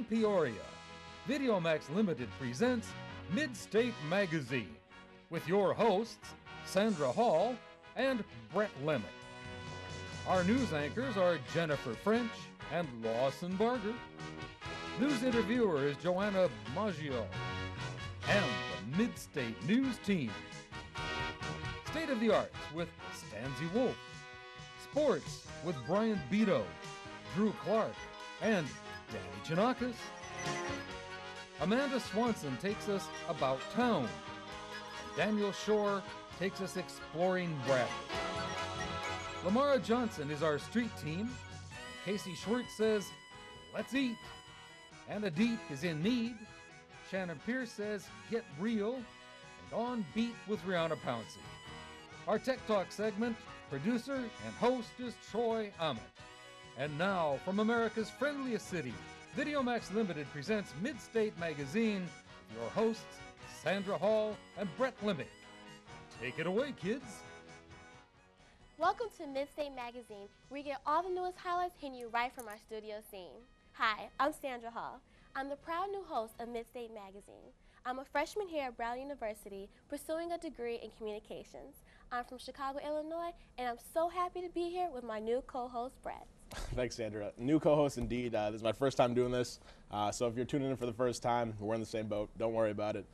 From Peoria, VideoMax Limited presents Midstate Magazine with your hosts, Sandra Hall and Brett Lemick. Our news anchors are Jennifer French and Lawson Barger. News interviewer is Joanna Maggio. And the Midstate News team. State of the Arts with Stanzi Wolf. Sports with Brian Beto, Drew Clark, and Danny Chonakis. Amanda Swanson takes us about town. And Daniel Shore takes us exploring Bradley. Lamara Johnson is our street team. Casey Schwartz says, let's eat. Anna Deep is in need. Shannon Pierce says, get real. And on beat with Rihanna Pouncey. Our Tech Talk segment, producer and host is Troy Ahmet. And now, from America's friendliest city, VideoMax Limited presents Midstate Magazine with your hosts, Sandra Hall and Brett Lemick. Take it away, kids. Welcome to Midstate Magazine, where you get all the newest highlights hitting you right from our studio scene. Hi, I'm Sandra Hall. I'm the proud new host of Midstate Magazine. I'm a freshman here at Brown University, pursuing a degree in communications. I'm from Chicago, Illinois, and I'm so happy to be here with my new co-host, Brett. Thanks, Sandra. New co-host indeed. This is my first time doing this, so if you're tuning in for the first time, we're in the same boat. Don't worry about it.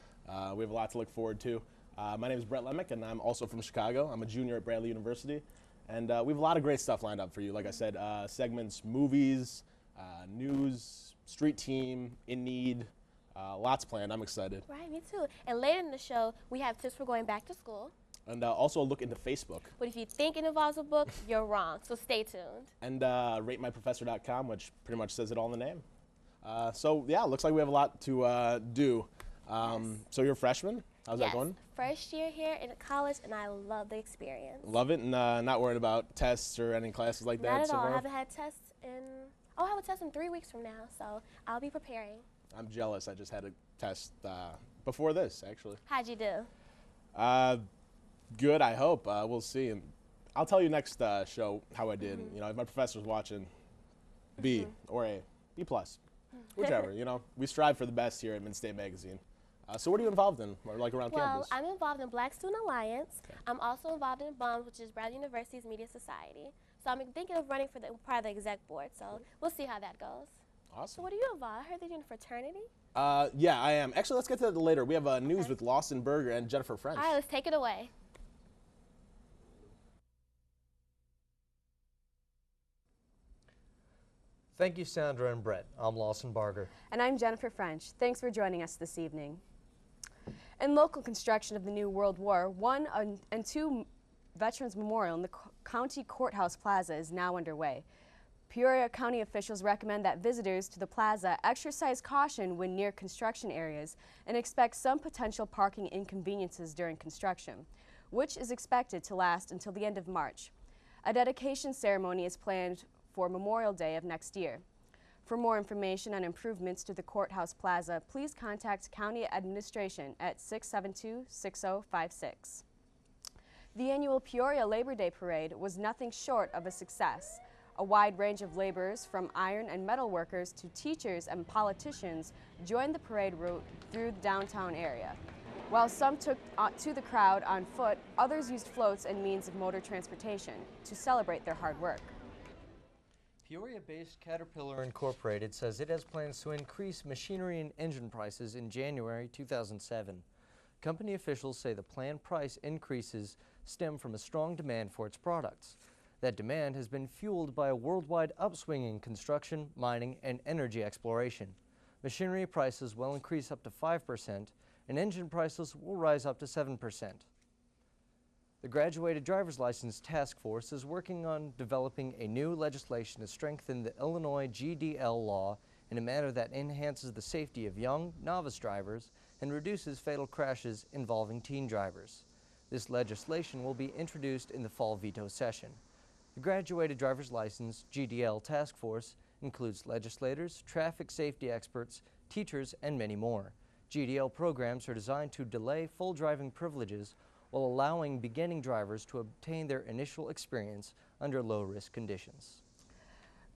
We have a lot to look forward to. My name is Brett Lemick, and I'm also from Chicago. I'm a junior at Bradley University, and we have a lot of great stuff lined up for you. Like I said, segments, movies, news, street team, in need, lots planned. I'm excited. Right, me too. And later in the show, we have tips for going back to school. And also a look into Facebook. But if you think it involves a book, you're wrong, so stay tuned. And ratemyprofessor.com, which pretty much says it all in the name. So yeah, looks like we have a lot to do. Yes. So you're a freshman? How's that going? First year here in college, and I love the experience. Love it, and not worried about tests or any classes like that? Not at so all. far? I haven't had tests in, I have a test in 3 weeks from now, so I'll be preparing. I'm jealous. I just had a test before this, actually. How'd you do? Good, I hope. We'll see. And I'll tell you next show how I did. You know, if my professor's watching, B or A, B+, whichever. You know, we strive for the best here at Midstate Magazine. So what are you involved in, or like around campus? Well, I'm involved in Black Student Alliance. Okay. I'm also involved in BUMS, which is Bradley University's Media Society. So I'm thinking of running for the part of the exec board. So we'll see how that goes. Awesome. So what are you involved? I heard that you're in a fraternity. Yeah, I am. Actually, let's get to that later. We have news with Lawson Berger and Jennifer French. All right, let's take it away. Thank you, Sandra and Brett. I'm Lawson Barger. And I'm Jennifer French. Thanks for joining us this evening. In local construction of the new World War I and II Veterans Memorial in the County Courthouse Plaza is now underway. Peoria County officials recommend that visitors to the plaza exercise caution when near construction areas and expect some potential parking inconveniences during construction, which is expected to last until the end of March. A dedication ceremony is planned for Memorial Day of next year. For more information on improvements to the Courthouse Plaza, please contact County Administration at 672-6056. The annual Peoria Labor Day Parade was nothing short of a success. A wide range of laborers, from iron and metal workers to teachers and politicians, joined the parade route through the downtown area. While some took to the crowd on foot, others used floats and means of motor transportation to celebrate their hard work. Peoria-based Caterpillar Incorporated says it has plans to increase machinery and engine prices in January 2007. Company officials say the planned price increases stem from a strong demand for its products. That demand has been fueled by a worldwide upswing in construction, mining, and energy exploration. Machinery prices will increase up to 5%, and engine prices will rise up to 7%. The Graduated Driver's License Task Force is working on developing a new legislation to strengthen the Illinois GDL law in a manner that enhances the safety of young, novice drivers and reduces fatal crashes involving teen drivers. This legislation will be introduced in the fall veto session. The Graduated Driver's License GDL Task Force includes legislators, traffic safety experts, teachers, and many more. GDL programs are designed to delay full driving privileges while allowing beginning drivers to obtain their initial experience under low-risk conditions.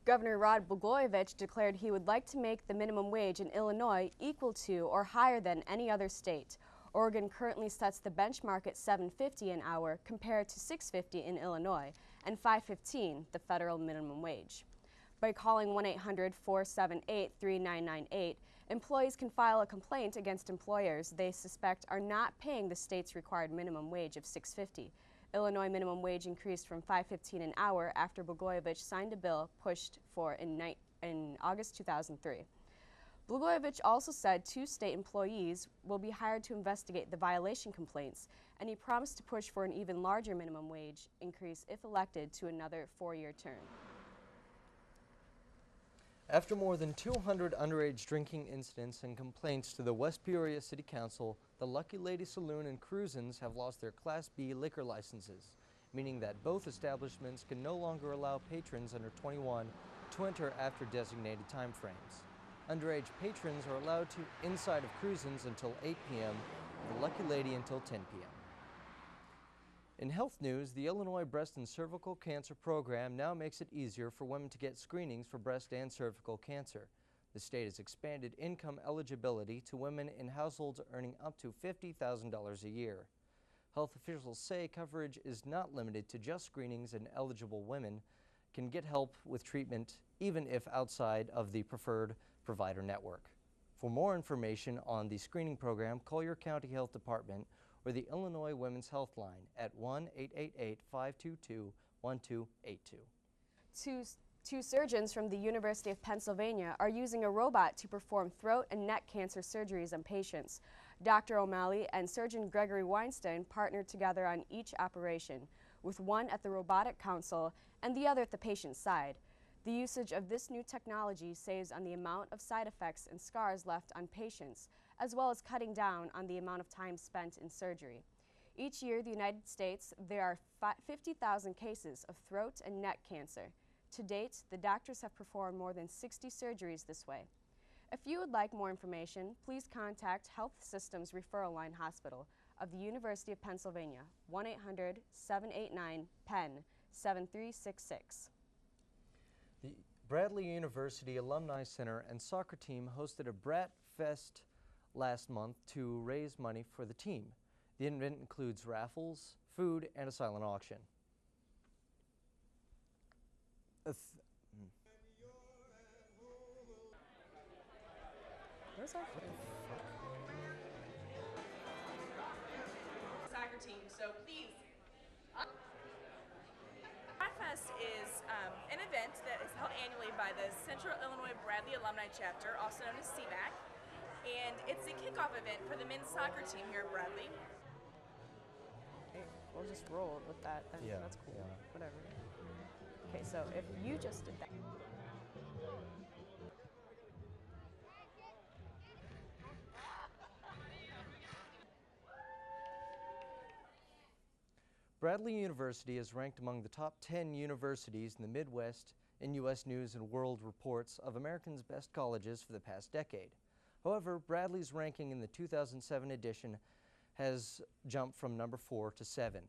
Governor Rod Blagojevich declared he would like to make the minimum wage in Illinois equal to or higher than any other state. Oregon currently sets the benchmark at $7.50 an hour compared to $6.50 in Illinois and $5.15 the federal minimum wage. By calling 1-800-478-3998, employees can file a complaint against employers they suspect are not paying the state's required minimum wage of $6.50. Illinois minimum wage increased from $5.15 an hour after Blagojevich signed a bill pushed for in August 2003. Blagojevich also said 2 state employees will be hired to investigate the violation complaints, and he promised to push for an even larger minimum wage increase if elected to another 4-year term. After more than 200 underage drinking incidents and complaints to the West Peoria City Council, the Lucky Lady Saloon and Cruisins have lost their Class B liquor licenses, meaning that both establishments can no longer allow patrons under 21 to enter after designated time frames. Underage patrons are allowed to inside of Cruisins until 8 p.m., the Lucky Lady until 10 p.m. In health news, the Illinois Breast and Cervical Cancer Program now makes it easier for women to get screenings for breast and cervical cancer. The state has expanded income eligibility to women in households earning up to $50,000 a year. Health officials say coverage is not limited to just screenings, and eligible women can get help with treatment even if outside of the preferred provider network. For more information on the screening program, call your county health department or the Illinois Women's Health Line at 1-888-522-1282. Two surgeons from the University of Pennsylvania are using a robot to perform throat and neck cancer surgeries on patients. Dr. O'Malley and surgeon Gregory Weinstein partnered together on each operation, with one at the robotic console and the other at the patient's side. The usage of this new technology saves on the amount of side effects and scars left on patients, as well as cutting down on the amount of time spent in surgery. Each year in the United States, there are 50,000 cases of throat and neck cancer. To date, the doctors have performed more than 60 surgeries this way. If you would like more information, please contact Health Systems Referral Line Hospital of the University of Pennsylvania, 1-800-789-PENN 7366. The Bradley University Alumni Center and soccer team hosted a Brat Fest last month to raise money for the team. The event includes raffles, food, and a silent auction. Where's our soccer team, so please. Brat Fest is an event that is held annually by the Central Illinois Bradley Alumni Chapter, also known as CMAC, and it's a kickoff event for the men's soccer team here at Bradley. Okay, we'll just roll with that. That's cool. Yeah. Whatever. Okay, so if you just did that. Bradley University is ranked among the top 10 universities in the Midwest in U.S. News and World Reports of America's best colleges for the past decade. However, Bradley's ranking in the 2007 edition has jumped from number 4 to 7.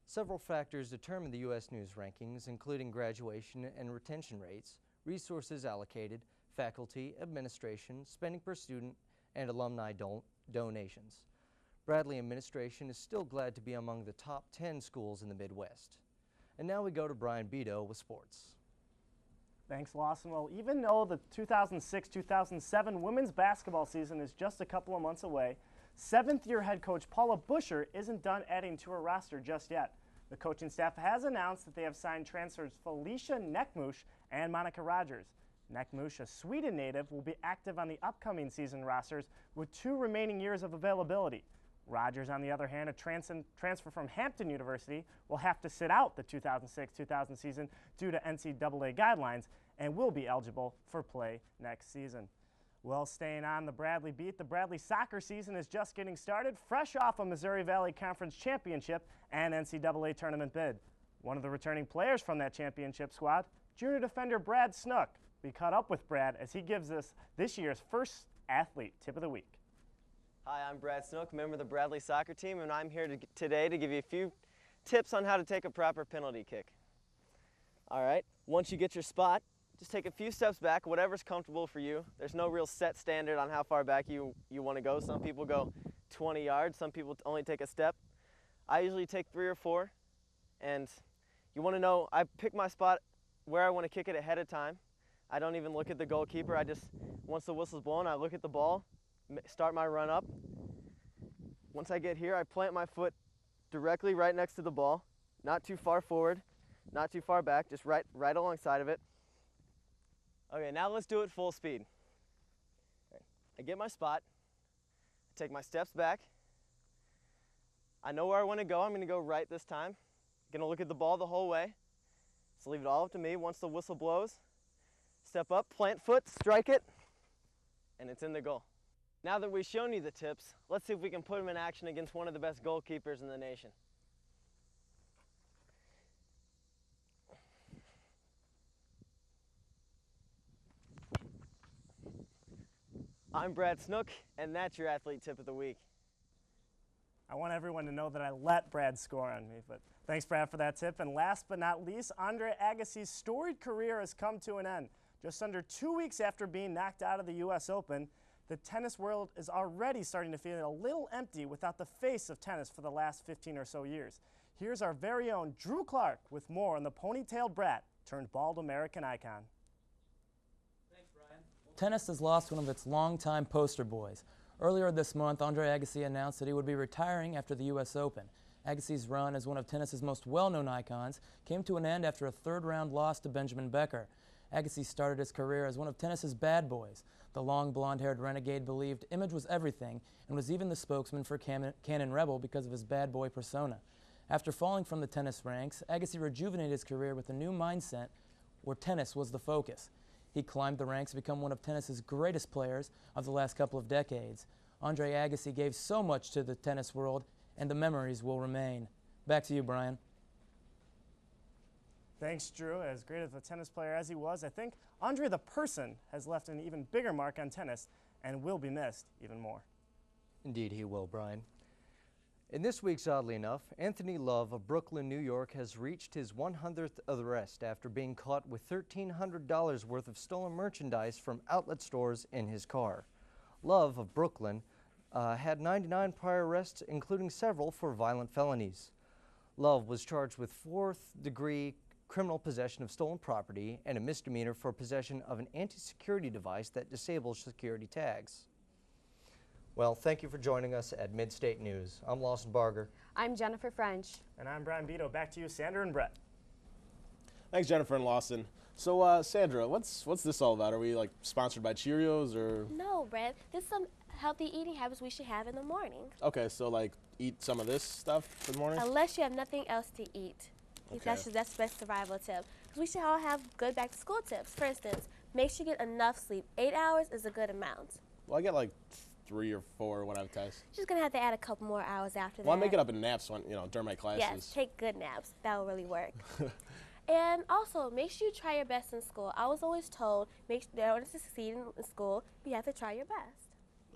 Several factors determine the U.S. News rankings, including graduation and retention rates, resources allocated, faculty, administration, spending per student, and alumni donations. Bradley administration is still glad to be among the top 10 schools in the Midwest. And now we go to Brian Beto with sports. Thanks, Lawson. Well, even though the 2006-2007 women's basketball season is just a couple of months away, seventh-year head coach Paula Buscher isn't done adding to her roster just yet. The coaching staff has announced that they have signed transfers Felicia Neckmush and Monica Rogers. Neckmush, a Sweden native, will be active on the upcoming season rosters with 2 remaining years of availability. Rogers, on the other hand, a transfer from Hampton University, will have to sit out the 2006-2000 season due to NCAA guidelines and will be eligible for play next season. Well, staying on the Bradley beat, the Bradley soccer season is just getting started, fresh off a Missouri Valley Conference championship and NCAA tournament bid. One of the returning players from that championship squad, junior defender Brad Snook. We caught up with Brad as he gives us this year's first athlete tip of the week. Hi, I'm Brad Snook, member of the Bradley soccer team, and I'm here today to give you a few tips on how to take a proper penalty kick. All right, once you get your spot, just take a few steps back, whatever's comfortable for you. There's no real set standard on how far back you want to go. Some people go 20 yards, some people only take a step. I usually take 3 or 4, and you want to know, I pick my spot where I want to kick it ahead of time. I don't even look at the goalkeeper. I just, once the whistle's blown, I look at the ball, start my run up. Once I get here, I plant my foot directly right next to the ball, not too far forward, not too far back, just right alongside of it. Okay, now let's do it full speed. Okay. I get my spot, I take my steps back. I know where I want to go. I'm going to go right this time. I'm going to look at the ball the whole way. So leave it all up to me. Once the whistle blows, step up, plant foot, strike it, and it's in the goal. Now that we've shown you the tips, let's see if we can put them in action against one of the best goalkeepers in the nation. I'm Brad Snook, and that's your athlete tip of the week. I want everyone to know that I let Brad score on me, but thanks, Brad, for that tip. And last but not least, Andre Agassi's storied career has come to an end. Just under 2 weeks after being knocked out of the U.S. Open, the tennis world is already starting to feel a little empty without the face of tennis for the last 15 or so years. Here's our very own Drew Clark with more on the ponytailed brat turned bald American icon. Tennis has lost one of its longtime poster boys. Earlier this month, Andre Agassi announced that he would be retiring after the U.S. Open. Agassi's run as one of tennis's most well-known icons came to an end after a third-round loss to Benjamin Becker. Agassi started his career as one of tennis's bad boys. The long, blonde-haired renegade believed image was everything and was even the spokesman for Canon Rebel because of his bad boy persona. After falling from the tennis ranks, Agassi rejuvenated his career with a new mindset where tennis was the focus. He climbed the ranks to become one of tennis's greatest players of the last couple of decades. Andre Agassi gave so much to the tennis world, and the memories will remain. Back to you, Brian. Thanks, Drew. As great of a tennis player as he was, I think Andre the person has left an even bigger mark on tennis and will be missed even more. Indeed he will, Brian. In this week's Oddly Enough, Anthony Love of Brooklyn, New York has reached his 100th arrest after being caught with $1,300 worth of stolen merchandise from outlet stores in his car. Love of Brooklyn had 99 prior arrests, including several for violent felonies. Love was charged with 4th-degree criminal possession of stolen property and a misdemeanor for possession of an anti-security device that disables security tags. Well, thank you for joining us at Midstate News. I'm Lawson Barger. I'm Jennifer French. And I'm Brian Beto. Back to you, Sandra and Brett. Thanks, Jennifer and Lawson. So, Sandra, what's this all about? Are we like sponsored by Cheerios or? No, Brett. This is some healthy eating habits we should have in the morning. Okay, so like eat some of this stuff for the morning? Unless you have nothing else to eat. Okay. That's the best survival tip. Because we should all have good back to school tips. For instance, make sure you get enough sleep. 8 hours is a good amount. Well, I get like 3 or 4 when I have tests. Just gonna have to add a couple more hours after that. Well, I make it up in naps when, during my classes. Yes, take good naps. That will really work. And also, make sure you try your best in school. I was always told, in order to succeed in school, you have to try your best.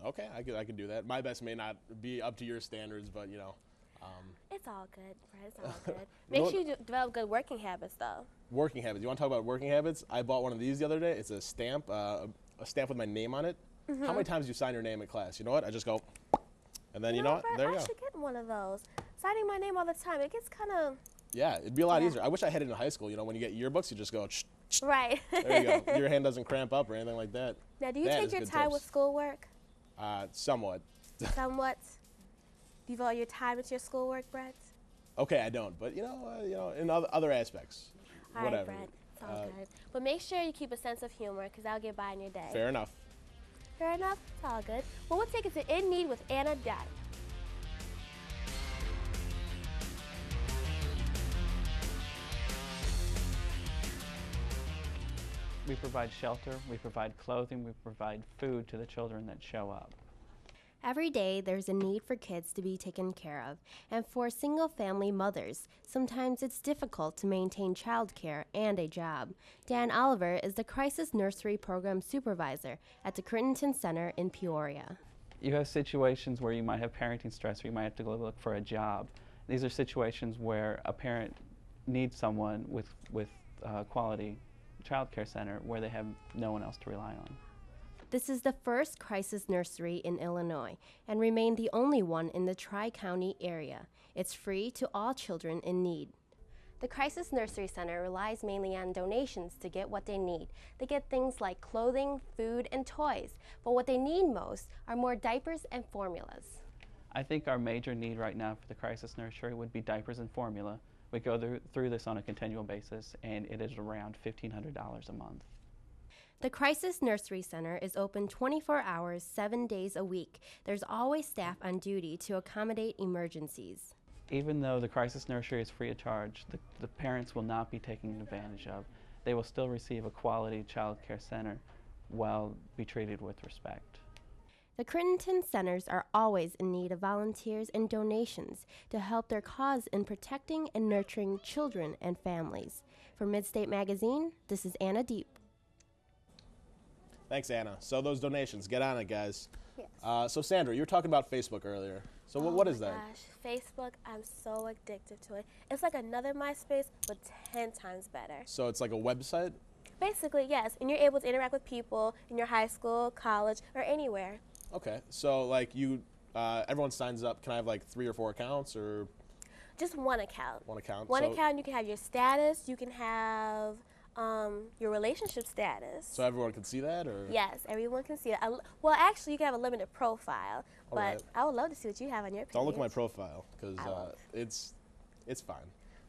Okay, I could do that. My best may not be up to your standards, but It's all good, Brett. It's all good. Make sure you develop good working habits, though. Working habits. You want to talk about working habits? I bought one of these the other day. It's a stamp, a stamp with my name on it. Mm-hmm. How many times do you sign your name in class? You know what? I just go, and then you know what? Brett, There you I go. should get one of those. Signing my name all the time, it gets kind of... Yeah, it'd be a lot easier. I wish I had it in high school. When you get yearbooks, you just go, Right. there you go. Your hand doesn't cramp up or anything like that. Now, do you That take is your good time tips. with schoolwork? Somewhat. Somewhat. Do you devote your time into your schoolwork, Brett? Okay, I don't, but in other aspects, All right, whatever. Brett. It's all good. But make sure you keep a sense of humor, because that'll get by in your day. Fair enough. Fair enough? It's all good. Well, we'll take it to In Need with Anna Dunn. We provide shelter, we provide clothing, we provide food to the children that show up. Every day, there's a need for kids to be taken care of, and for single-family mothers, sometimes it's difficult to maintain childcare and a job. Dan Oliver is the Crisis Nursery Program Supervisor at the Crittenton Center in Peoria. You have situations where you might have parenting stress, or you might have to go look for a job. These are situations where a parent needs someone with quality child care center where they have no one else to rely on. This is the first crisis nursery in Illinois and remained the only one in the Tri-County area. It's free to all children in need. The Crisis Nursery Center relies mainly on donations to get what they need. They get things like clothing, food, and toys, but what they need most are more diapers and formulas. I think our major need right now for the crisis nursery would be diapers and formula. We go through this on a continual basis, and it is around $1,500 a month. The Crisis Nursery Center is open 24 hours, 7 days a week. There's always staff on duty to accommodate emergencies. Even though the crisis nursery is free of charge, the parents will not be taken advantage of. They will still receive a quality child care center while be treated with respect. The Crittenton Centers are always in need of volunteers and donations to help their cause in protecting and nurturing children and families. For Midstate Magazine, this is Anna Deep. Thanks, Anna. So those donations, get on it, guys. Yes. So Sandra, you were talking about Facebook earlier. So what is that? Oh my gosh, Facebook, I'm so addicted to it. It's like another MySpace, but 10 times better. So it's like a website? Basically, yes, and you're able to interact with people in your high school, college, or anywhere. Okay, so like everyone signs up. Can I have like 3 or 4 accounts or? Just one account. One account. One account, you can have your status, you can have your relationship status. So everyone can see that, or? Yes, everyone can see it. Well, actually, you can have a limited profile, but right. I would love to see what you have on your page. Don't look at my profile, because it's fine.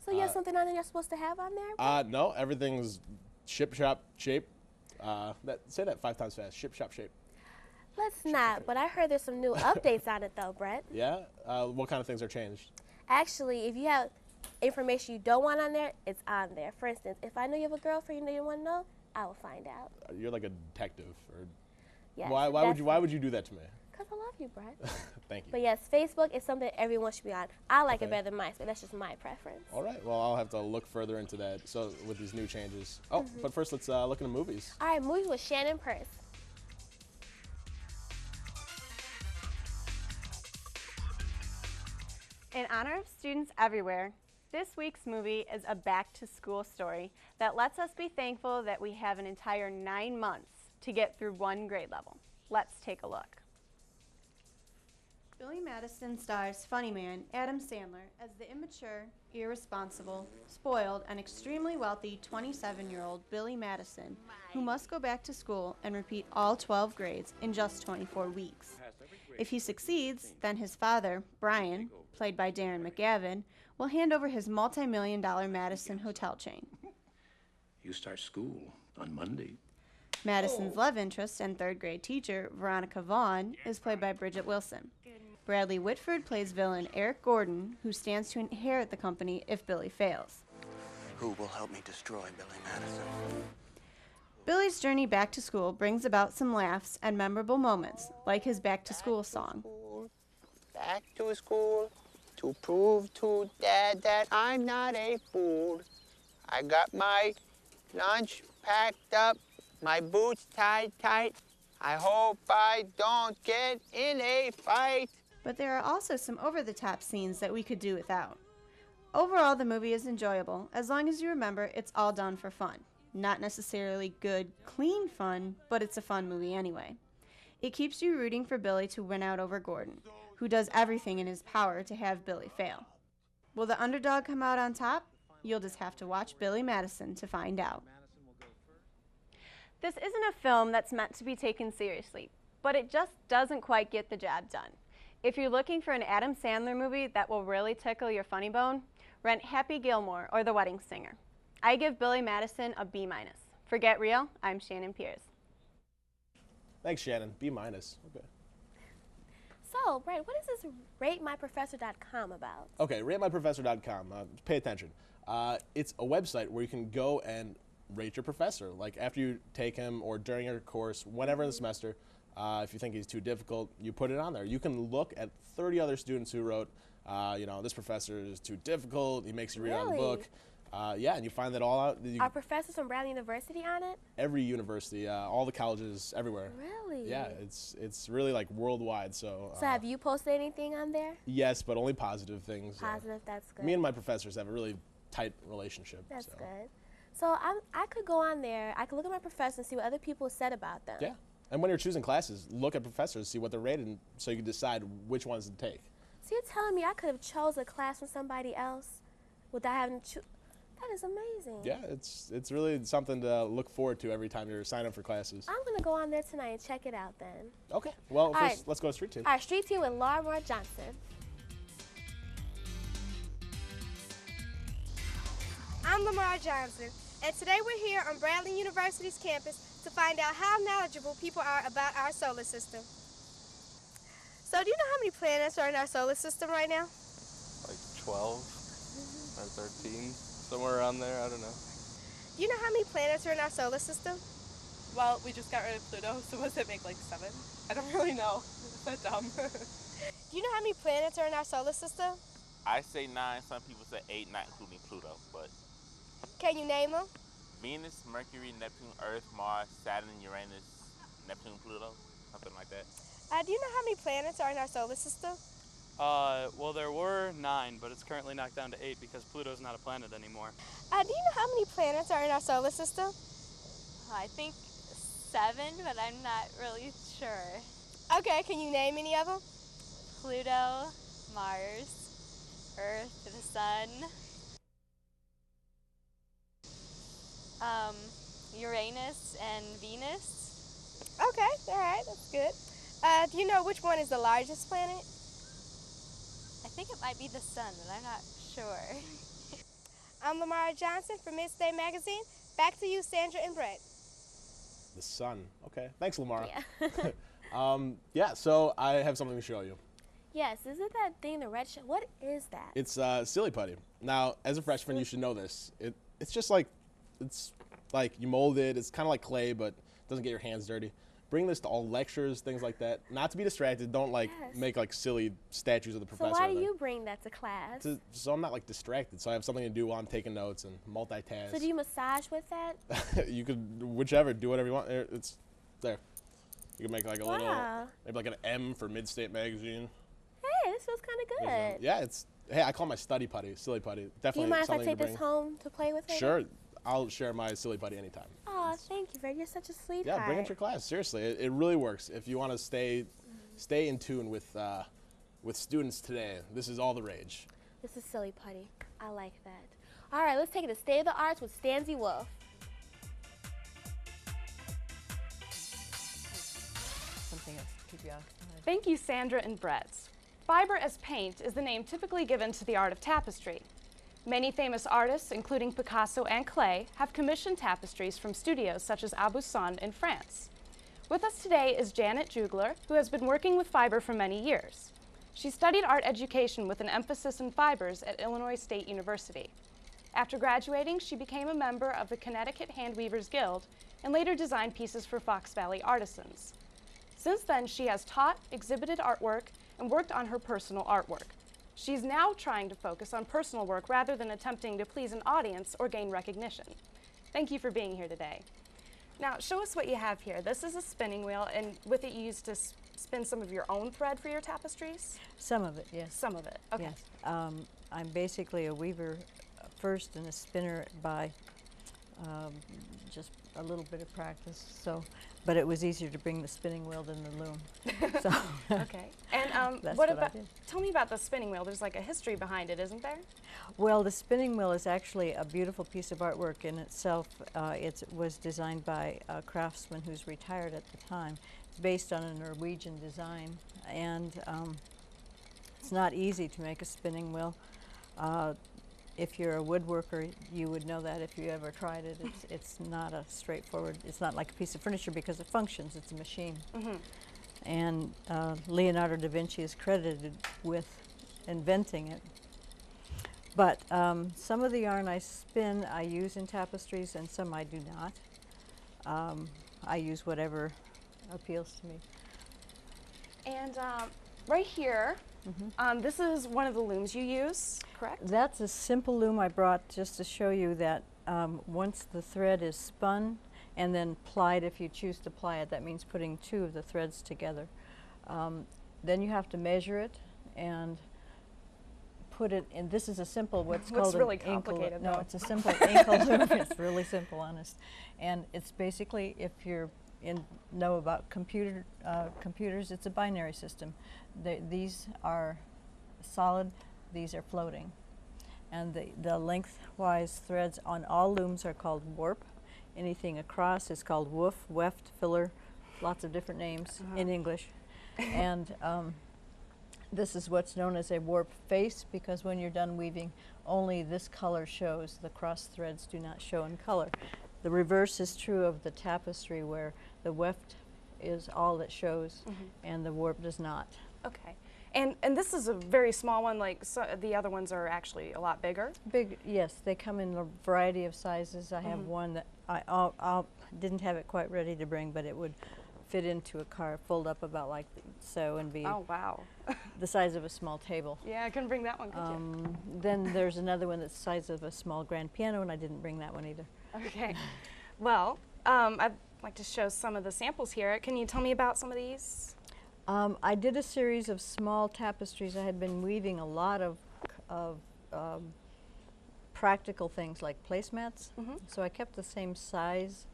So you have something on there you're supposed to have on there? No, everything's ship, shop, shape. Say that 5 times fast. Ship, shop, shape. Let's not, but I heard there's some new updates on it, though, Brett. Yeah? What kind of things are changed? Actually, if you have information you don't want on there, it's on there. For instance, if I know you have a girlfriend you don't want to know, I will find out. You're like a detective. Or yes, why would you do that to me? Because I love you, Brett. Thank you. But yes, Facebook is something everyone should be on. I like it better than MySpace. That's just my preference. All right. Well, I'll have to look further into that. So with these new changes. Oh, but first let's look into movies. All right, movies with Shannon Purse. In honor of students everywhere, this week's movie is a back-to-school story that lets us be thankful that we have an entire 9 months to get through one grade level. Let's take a look. Billy Madison stars funny man Adam Sandler as the immature, irresponsible, spoiled, and extremely wealthy 27-year-old Billy Madison, who must go back to school and repeat all 12 grades in just 24 weeks. If he succeeds, then his father, Brian, played by Darren McGavin, will hand over his multi-million-dollar Madison hotel chain. You start school on Monday. Madison's love interest and third-grade teacher, Veronica Vaughn, is played by Bridget Wilson. Bradley Whitford plays villain Eric Gordon, who stands to inherit the company if Billy fails. Who will help me destroy Billy Madison? Billy's journey back to school brings about some laughs and memorable moments, like his back-to-school song. Back to school to prove to Dad that I'm not a fool. I got my lunch packed up, my boots tied tight. I hope I don't get in a fight. But there are also some over-the-top scenes that we could do without. Overall, the movie is enjoyable, as long as you remember it's all done for fun. Not necessarily good, clean fun, but it's a fun movie anyway. It keeps you rooting for Billy to win out over Gordon, who does everything in his power to have Billy fail. Will the underdog come out on top? You'll just have to watch Billy Madison to find out. This isn't a film that's meant to be taken seriously, but it just doesn't quite get the job done. If you're looking for an Adam Sandler movie that will really tickle your funny bone, rent Happy Gilmore or The Wedding Singer. I give Billy Madison a B-. For Get Real, I'm Shannon Pierce. Thanks, Shannon. B-. Okay. So, Brett, what is this RateMyProfessor.com about? Okay, RateMyProfessor.com. Pay attention. It's a website where you can go and rate your professor. Like after you take him or during your course, whenever in the semester, if you think he's too difficult, you put it on there. You can look at 30 other students who wrote, this professor is too difficult, he makes you read out of the book. Yeah, and you find that all out. Are professors from Brown University on it? Every university, all the colleges, everywhere. Really? Yeah, it's really like worldwide. So have you posted anything on there? Yes, but only positive things. Positive, that's good. Me and my professors have a really tight relationship. That's so. good. So I could go on there, I could look at my professor and see what other people said about them. Yeah. And when you're choosing classes, look at professors, see what they're rated, so you can decide which ones to take. So you're telling me I could have chose a class from somebody else without having to choose? That is amazing. Yeah, it's really something to look forward to every time you're signing up for classes. I'm going to go on there tonight and check it out then. Okay. Well, All first, right. let's go to Street Team. All right, Street Team with Laura Johnson. I'm Lamar Johnson, and today we're here on Bradley University's campus to find out how knowledgeable people are about our solar system. So do you know how many planets are in our solar system right now? Like 12 or 13, somewhere around there, I don't know. Do you know how many planets are in our solar system? Well, we just got rid of Pluto, so what does it make, like 7? I don't really know. Is that dumb? Do you know how many planets are in our solar system? I say 9, some people say 8, not including Pluto, but Can you name them? Venus, Mercury, Neptune, Earth, Mars, Saturn, Uranus, Neptune, Pluto, something like that. Do you know how many planets are in our solar system? Well, there were 9, but it's currently knocked down to 8 because Pluto's not a planet anymore. Do you know how many planets are in our solar system? I think 7, but I'm not really sure. Okay, can you name any of them? Pluto, Mars, Earth, the Sun, Uranus, and Venus. Okay, all right, that's good. Do you know which one is the largest planet? I think it might be the Sun, but I'm not sure. I'm Lamar Johnson from Midstate Magazine. Back to you, Sandra and Brett. The sun. Okay. Thanks, Lamar. Yeah. Yeah, so I have something to show you. Yes, is it that thing, the red shirt? What is that? It's silly putty. Now, as a freshman, you should know this. It's just like, it's like you mold it. It's kind of like clay, but doesn't get your hands dirty. Bring this to all lectures, things like that. Not to be distracted. Don't make like silly statues of the professor. So why do you bring that to class? So I'm not like distracted. So I have something to do while I'm taking notes and multitask. So do you massage with that? You could, whichever, do whatever you want. It's there. You can make like a little, maybe like an M for Midstate Magazine. Hey, this feels kind of good. Yeah, hey, I call my study putty, silly putty. Definitely. Do you mind if I something take to this bring. home to play with later? Sure. I'll share my silly putty anytime. Oh, thank you, Fred. You're such a sweetheart. Yeah, bring it to your class. Seriously, it really works. If you want to stay in tune with students today, this is all the rage. This is silly putty. I like that. All right, let's take it to State of the Arts with Stanzy Wolf. Something else to keep you occupied. Thank you, Sandra and Brett. Fiber as paint is the name typically given to the art of tapestry. Many famous artists, including Picasso and Klee, have commissioned tapestries from studios such as Aubusson in France. With us today is Janet Jugler, who has been working with fiber for many years. She studied art education with an emphasis in fibers at Illinois State University. After graduating, she became a member of the Connecticut Handweavers Guild and later designed pieces for Fox Valley artisans. Since then, she has taught, exhibited artwork, and worked on her personal artwork. She's now trying to focus on personal work rather than attempting to please an audience or gain recognition. Thank you for being here today. Now, show us what you have here. This is a spinning wheel, and with it you used to spin some of your own thread for your tapestries? Some of it, yes. Some of it, okay. Yes. I'm basically a weaver first and a spinner by just a little bit of practice. But it was easier to bring the spinning wheel than the loom. So okay. And that's what I about? did. Tell me about the spinning wheel. There's like a history behind it, isn't there? Well, the spinning wheel is actually a beautiful piece of artwork in itself. It was designed by a craftsman who's retired at the time. It's based on a Norwegian design, and it's not easy to make a spinning wheel. If you're a woodworker, you would know that if you ever tried it. It's not a straightforward, it's not like a piece of furniture because it functions, it's a machine. Mm-hmm. And Leonardo da Vinci is credited with inventing it. But some of the yarn I spin I use in tapestries and some I do not. I use whatever appeals to me. And right here, this is one of the looms you use, correct? That's a simple loom I brought just to show you that once the thread is spun and then plied, if you choose to ply it, that means putting two of the threads together. Then you have to measure it and put it in, this is a simple, what's Looks called really an ankle. complicated, No, though. it's a simple ankle loop. It's really simple, honest. And it's basically, if you're know about computers, it's a binary system. These are solid, these are floating. And the lengthwise threads on all looms are called warp. Anything across is called woof, weft, filler, lots of different names in English. And this is what's known as a warp face, because when you're done weaving, only this color shows. The cross threads do not show in color. The reverse is true of the tapestry, where the weft is all that shows and the warp does not. Okay. And this is a very small one, like the other ones are actually a lot bigger? Big, yes. They come in a variety of sizes. I have one that I didn't have it quite ready to bring, but it would fit into a car, fold up about like so, and be the size of a small table. Yeah, I couldn't bring that one, could you? Then there's another one that's the size of a small grand piano, and I didn't bring that one either. Okay. Well, I'd like to show some of the samples here. Can you tell me about some of these? I did a series of small tapestries. I had been weaving a lot of practical things like placemats, so I kept the same size,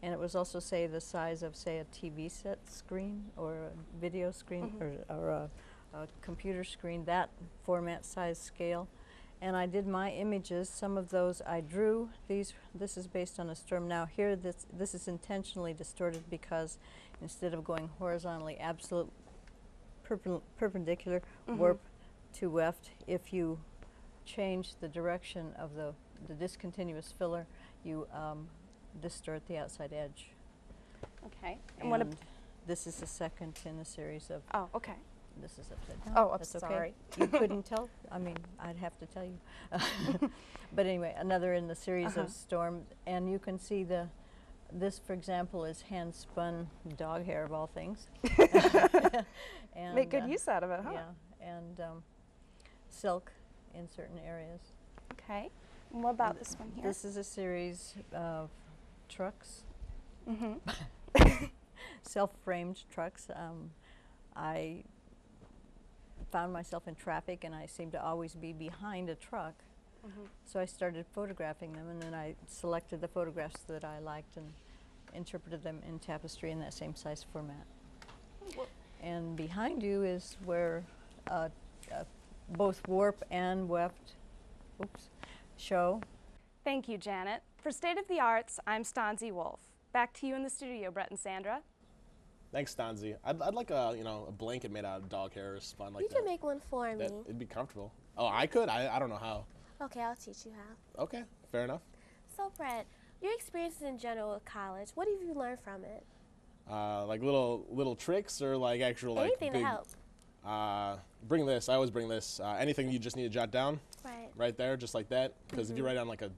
and it was also, say, the size of, say, a TV set screen or a video screen or a computer screen, that format, size, scale. And I did my images. Some of those I drew. This is based on a storm. Now here, this is intentionally distorted because instead of going horizontally, absolute perpendicular, warp to weft, if you change the direction of the discontinuous filler, you distort the outside edge. Okay. And this is the second in a series of. Oh, okay. This is upside down. Oh, I'm That's sorry. Okay. You couldn't tell? I mean, I'd have to tell you. But anyway, another in the series of storm, and you can see this, for example, is hand-spun dog hair of all things. And, make good use out of it, huh? Yeah, and silk in certain areas. Okay. And what about this one here? This is a series of trucks. Self-framed trucks. I found myself in traffic, and I seemed to always be behind a truck. So I started photographing them, and then I selected the photographs that I liked and interpreted them in tapestry in that same size format. And behind you is where both warp and weft show. Thank you, Janet. For State of the Arts, I'm Stanzi Wolf. Back to you in the studio, Brett and Sandra. Thanks, Stanzi. I'd like a blanket made out of dog hair or spun like that. You can make one for me. It'd be comfortable. Oh, I could? I don't know how. Okay, I'll teach you how. Okay, fair enough. So, Brett, your experiences in general with college, what have you learned from it? Like little tricks or like actual like anything big, to help. Bring this. I always bring this. Anything you just need to jot down. Right there, just like that. Because if you write on like a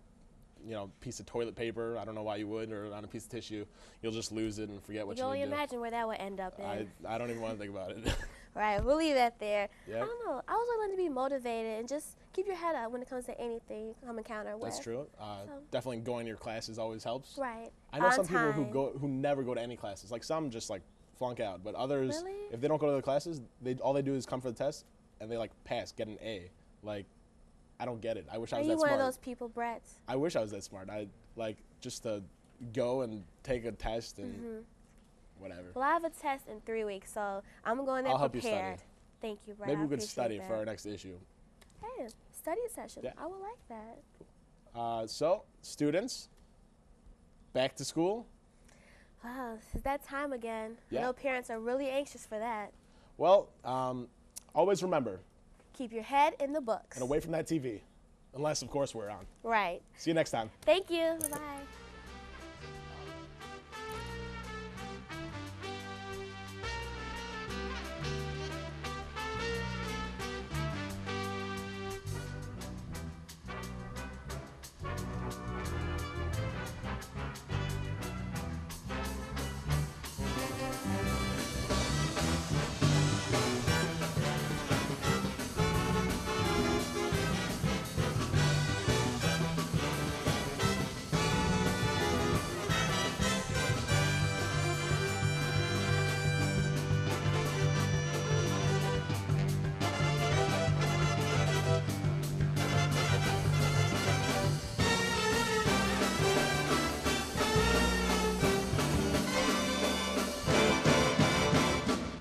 piece of toilet paper, I don't know why you would, or on a piece of tissue, you'll just lose it and forget what you only need to. imagine where that would end up in. I don't even want to think about it. Right, we'll leave that there. Yep. I don't know. I was learning to be motivated and just keep your head up when it comes to anything you come encounter with. That's true. Definitely going to your classes always helps. Right. I know some people who never go to any classes. Like some just like flunk out, but others, if they don't go to the classes, all they do is come for the test and they like pass, get an A. Like, I don't get it. I wish I was that smart. Are you one of those people, Brett? I wish I was that smart. I like just to go and take a test and whatever. Well, I have a test in 3 weeks, so I'm going there I'll help you prepared. study. Thank you, Brett. Maybe I we could study appreciate for that. our next issue. Hey, study session. Yeah. I would like that. So, students, back to school. Wow, it's that time again. Yeah. I know parents are really anxious for that. Well, always remember. Keep your head in the books. And away from that TV. Unless, of course, we're on. Right. See you next time. Thank you. Bye-bye.